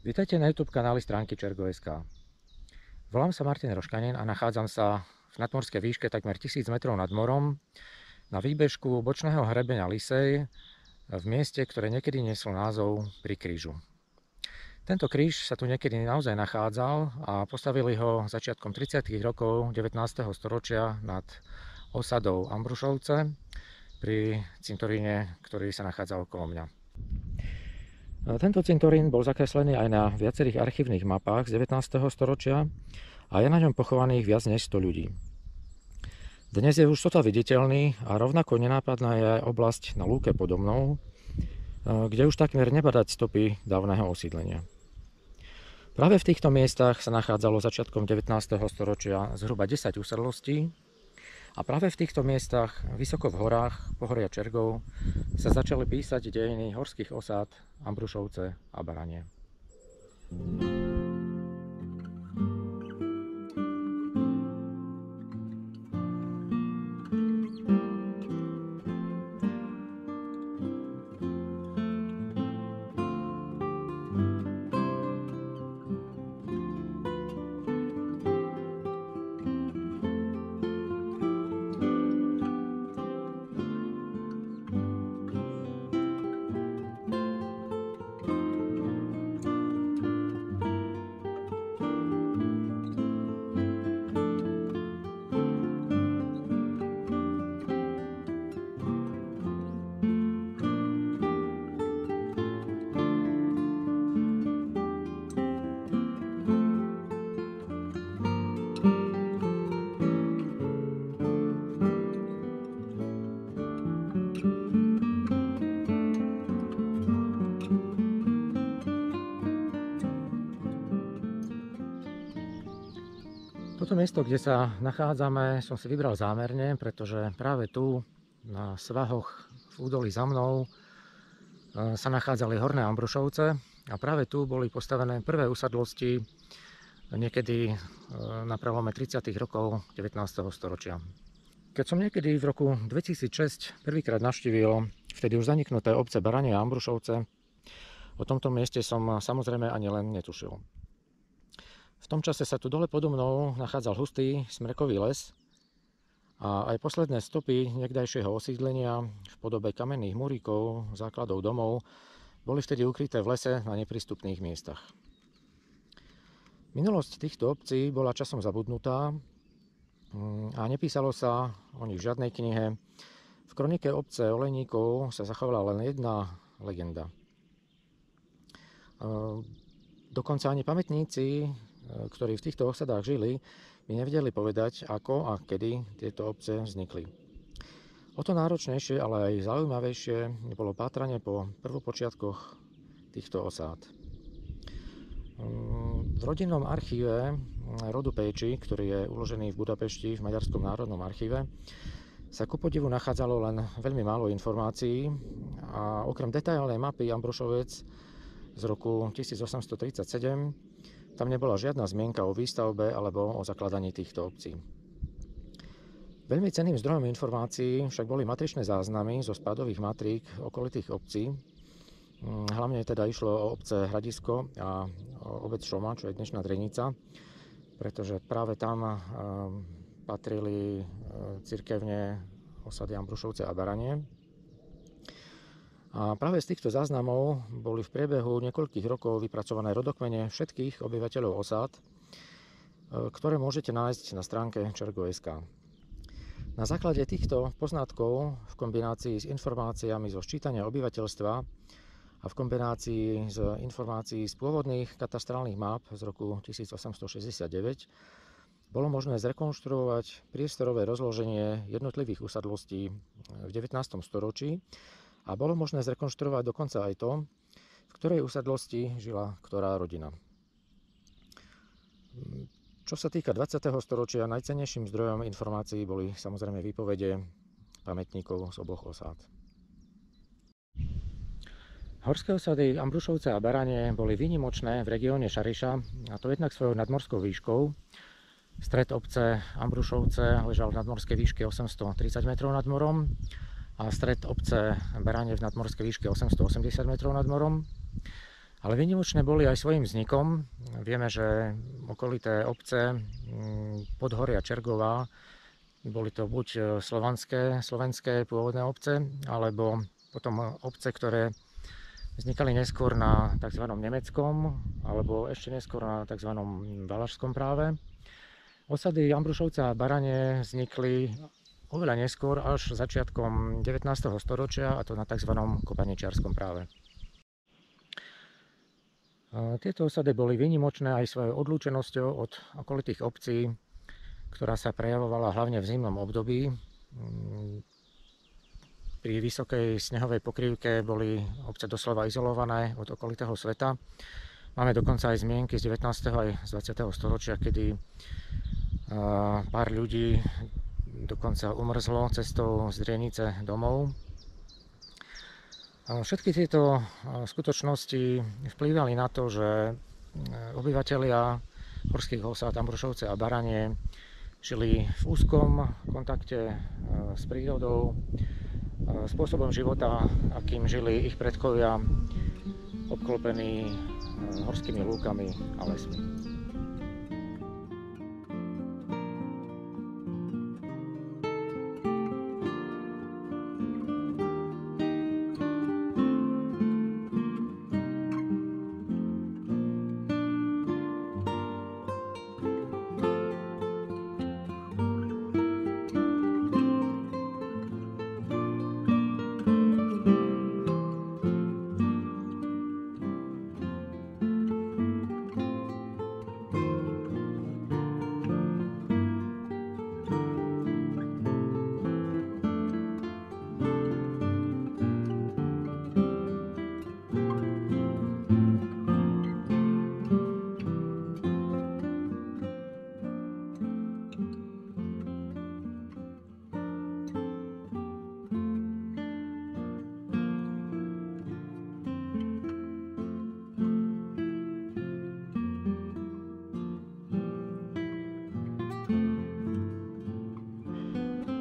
Vítajte na YouTube kanáli stránky Čergo.sk. Volám sa Martin Roškanin a nachádzam sa v nadmorskej výške takmer 1000 metrov nad morom na výbežku bočného hrebeňa Lisej v mieste, ktoré niekedy neslo názov Pri krížu. Tento kríž sa tu niekedy naozaj nachádzal a postavili ho začiatkom 30. rokov 19. storočia nad osadou Ambrušovce pri cintoríne, ktorý sa nachádza okolo mňa. Tento cintorín bol zakreslený aj na viacerých archívnych mapách z 19. storočia a je na ňom pochovaných viac než 100 ľudí. Dnes je už sotva viditeľný a rovnako nenápadná je aj oblasť na lúke podo mnou, kde už takmer nebadať stopy dávneho osídlenia. Práve v týchto miestach sa nachádzalo začiatkom 19. storočia zhruba 10 usadlostí a práve v týchto miestach, vysoko v horách pohoria Čergov, sa začali písať dejiny horských osád Ambrušovce a Baranie. Toto miesto, kde sa nachádzame, som si vybral zámerne, pretože práve tu na svahoch v údolí za mnou sa nachádzali Horné Ambrušovce a práve tu boli postavené prvé usadlosti niekedy na prelome 30. rokov 19. storočia. Keď som niekedy v roku 2006 prvýkrát navštívil vtedy už zaniknuté obce Baranie a Ambrušovce, o tomto mieste som samozrejme ani len netušil. V tom čase sa tu dole podo mnou nachádzal hustý smrekový les a aj posledné stopy niekdajšieho osídlenia v podobe kamenných muríkov, základov domov boli vtedy ukryté v lese na neprístupných miestach. Minulosť týchto obcí bola časom zabudnutá a nepísalo sa o nich v žiadnej knihe. V kronike obce Olejníkov sa zachovala len jedna legenda. Dokonca ani pamätníci, ktorí v týchto osadách žili, mi nevedeli povedať, ako a kedy tieto obce vznikli. O to náročnejšie, ale aj zaujímavejšie bolo pátranie po prvopočiatkoch týchto osád. V rodinnom archíve rodu Péči, ktorý je uložený v Budapešti v Maďarskom národnom archíve, sa ku podivu nachádzalo len veľmi málo informácií a okrem detailnej mapy Ambrušoviec z roku 1837 tam nebola žiadna zmienka o výstavbe alebo o zakladaní týchto obcí. Veľmi cenným zdrojom informácií však boli matričné záznamy zo spádových matrík okolitých obcí. Hlavne teda išlo o obce Hradisko a o obec Šoma, čo je dnešná Drenica, pretože práve tam patrili cirkevne osady Ambrušovce a Baranie. A práve z týchto záznamov boli v priebehu niekoľkých rokov vypracované rodokmene všetkých obyvateľov osád, ktoré môžete nájsť na stránke Čergo.sk. Na základe týchto poznatkov v kombinácii s informáciami zo sčítania obyvateľstva a v kombinácii s informácií z pôvodných katastrálnych map z roku 1869 bolo možné zrekonštruovať priestorové rozloženie jednotlivých usadlostí v 19. storočí a bolo možné zrekonštruovať dokonca aj to, v ktorej usadlosti žila ktorá rodina. Čo sa týka 20. storočia, najcennejším zdrojom informácií boli samozrejme výpovede pamätníkov z oboch osád. Horské osady Ambrušovce a Baranie boli výnimočné v regióne Šariša, a to jednak svojou nadmorskou výškou. Stred obce Ambrušovce ležal v nadmorskej výške 830 metrov nad morom a stred obce Baranie v nadmorskej výške 880 metrov nad morom. Ale výnimočné boli aj svojím vznikom. Vieme, že okolité obce Podhoria Čergová boli to buď slovenské pôvodné obce, alebo potom obce, ktoré vznikali neskôr na tzv. Nemeckom, alebo ešte neskôr na tzv. Valašskom práve. Osady Ambrušovce a Baranie vznikli oveľa neskôr, až začiatkom 19. storočia, a to na tzv. Kopaničiarskom práve. Tieto osady boli výnimočné aj svojou odlúčenosťou od okolitých obcí, ktorá sa prejavovala hlavne v zimnom období. Pri vysokej snehovej pokrývke boli obce doslova izolované od okolitého sveta. Máme dokonca aj zmienky z 19. aj z 20. storočia, kedy pár ľudí dokonca umrzlo cestou z Drienice domov. Všetky tieto skutočnosti vplývali na to, že obyvatelia horských osád Ambrušovce a Baranie žili v úzkom kontakte s prírodou, spôsobom života, akým žili ich predkovia, obklopení horskými lúkami a lesmi.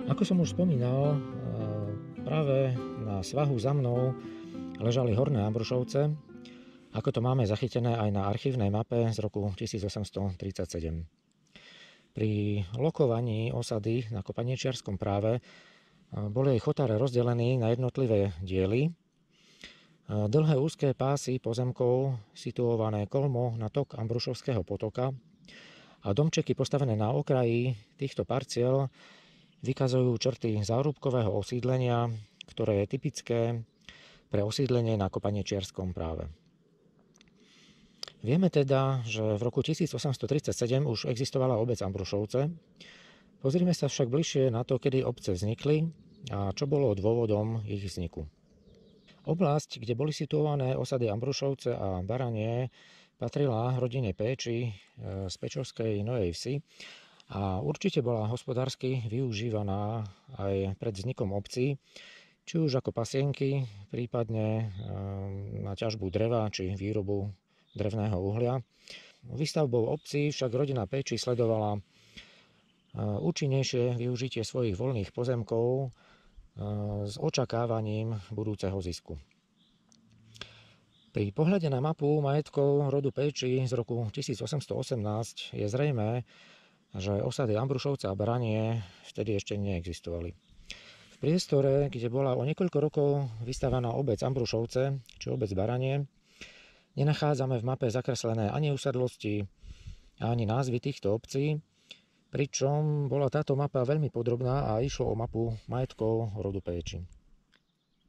Ako som už spomínal, práve na svahu za mnou ležali Horné Ambrušovce, ako to máme zachytené aj na archívnej mape z roku 1837. Pri lokovaní osady na Kopaničiarskom práve boli jej chotáre rozdelení na jednotlivé diely. Dlhé úzké pásy pozemkov situované kolmo na tok Ambrušovského potoka a domčeky postavené na okraji týchto parciel vykazujú črty zárubkového osídlenia, ktoré je typické pre osídlenie na Kopaničiarskom práve. Vieme teda, že v roku 1837 už existovala obec Ambrušovce. Pozrime sa však bližšie na to, kedy obce vznikli a čo bolo dôvodom ich vzniku. Oblasť, kde boli situované osady Ambrušovce a Baranie, patrila rodine Péči z Pečovskej Novej Vsi a určite bola hospodársky využívaná aj pred vznikom obcí, či už ako pasienky, prípadne na ťažbu dreva či výrobu drevného uhlia. Výstavbou obcí však rodina Péči sledovala účinnejšie využitie svojich voľných pozemkov s očakávaním budúceho zisku. Pri pohľade na mapu majetkov rodu Péči z roku 1818 je zrejmé, že osady Ambrušovce a Baranie vtedy ešte neexistovali. V priestore, kde bola o niekoľko rokov vystavaná obec Ambrušovce či obec Baranie, nenachádzame v mape zakreslené ani usadlosti, ani názvy týchto obcí, pričom bola táto mapa veľmi podrobná a išlo o mapu majetkov rodu Péči.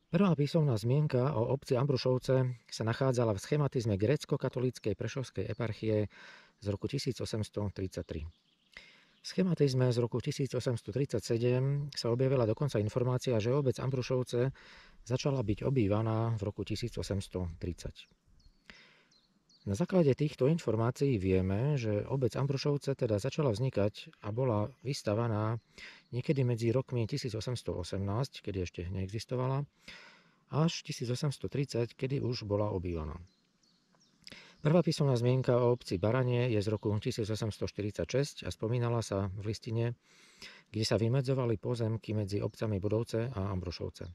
Prvá písomná zmienka o obci Ambrušovce sa nachádzala v schematizme grécko-katolíckej Prešovskej eparchie z roku 1833. V schematizme z roku 1837 sa objavila dokonca informácia, že obec Ambrušovce začala byť obývaná v roku 1830. Na základe týchto informácií vieme, že obec Ambrušovce teda začala vznikať a bola vystavaná niekedy medzi rokmi 1818, kedy ešte neexistovala, až 1830, kedy už bola obývaná. Prvá písomná zmienka o obci Baranie je z roku 1846 a spomínala sa v listine, kde sa vymedzovali pozemky medzi obcami Budovce a Ambrušovce.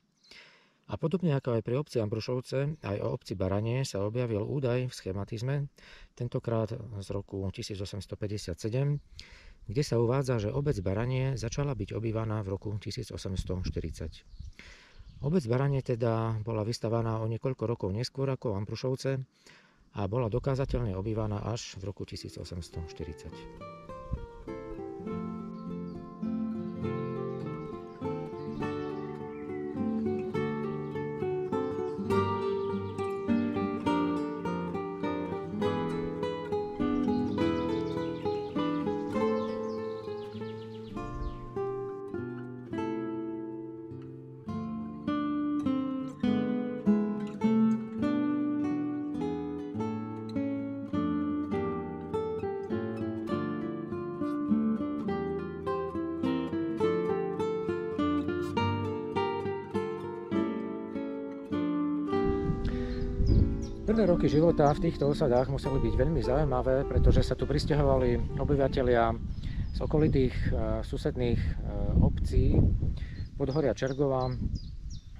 A podobne ako aj pri obci Ambrušovce, aj o obci Baranie sa objavil údaj v schematizme, tentokrát z roku 1857, kde sa uvádza, že obec Baranie začala byť obývaná v roku 1840. Obec Baranie teda bola vystavaná o niekoľko rokov neskôr ako Ambrušovce a bola dokázateľne obývaná až v roku 1840. Prvé roky života v týchto osadách museli byť veľmi zaujímavé, pretože sa tu prisťahovali obyvatelia z okolitých susedných obcí Podhoria Čergova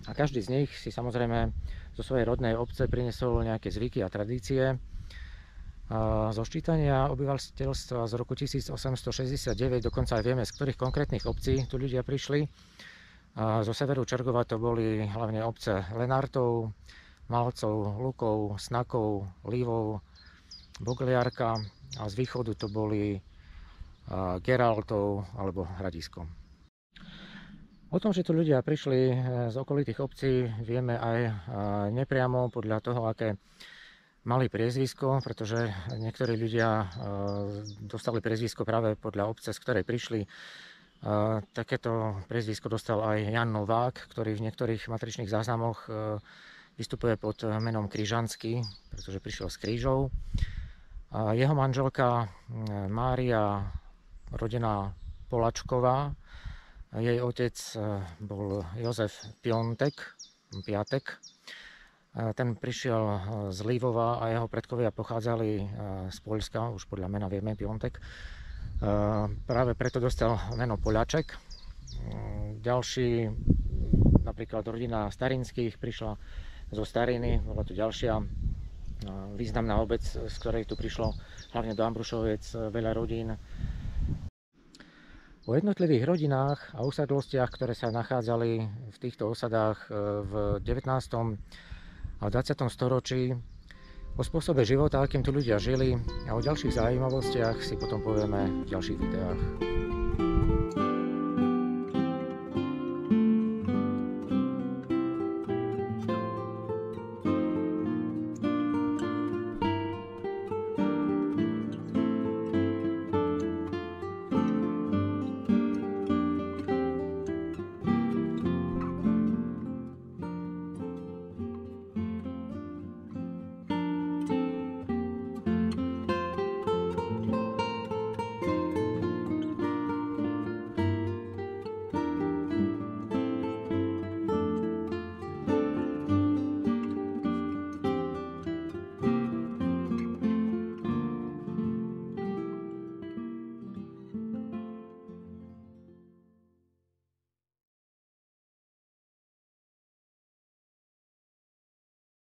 a každý z nich si samozrejme zo svojej rodnej obce priniesol nejaké zvyky a tradície. Zo ščítania obyvateľstva z roku 1869 dokonca aj vieme, z ktorých konkrétnych obcí tu ľudia prišli. Zo severu Čergova to boli hlavne obce Lenartov, Malcov, Lukov, Snakov, Lívov, Bogliarka a z východu to boli Geraltov alebo Hradisko. O tom, že tu ľudia prišli z okolitých obcí, vieme aj nepriamo podľa toho, aké mali priezvisko, pretože niektorí ľudia dostali priezvisko práve podľa obce, z ktorej prišli. Takéto priezvisko dostal aj Jan Novák, ktorý v niektorých matričných záznamoch vystupuje pod menom Kryžanský, pretože prišiel z Krížov. Jeho manželka Mária, rodená Polačková, jej otec bol Jozef Piatek. Ten prišiel z Lívova a jeho predkovia pochádzali z Poľska, už podľa mena vieme, Piontek. Práve preto dostal meno Poľaček. Ďalší, napríklad rodina Starinských, prišla zo Stariny, bola tu ďalšia významná obec, z ktorej tu prišlo hlavne do Ambrušoviec veľa rodín. O jednotlivých rodinách a usadlostiach, ktoré sa nachádzali v týchto osadách v 19. a 20. storočí, o spôsobe života, akým tu ľudia žili a o ďalších zaujímavostiach si potom povieme v ďalších videách.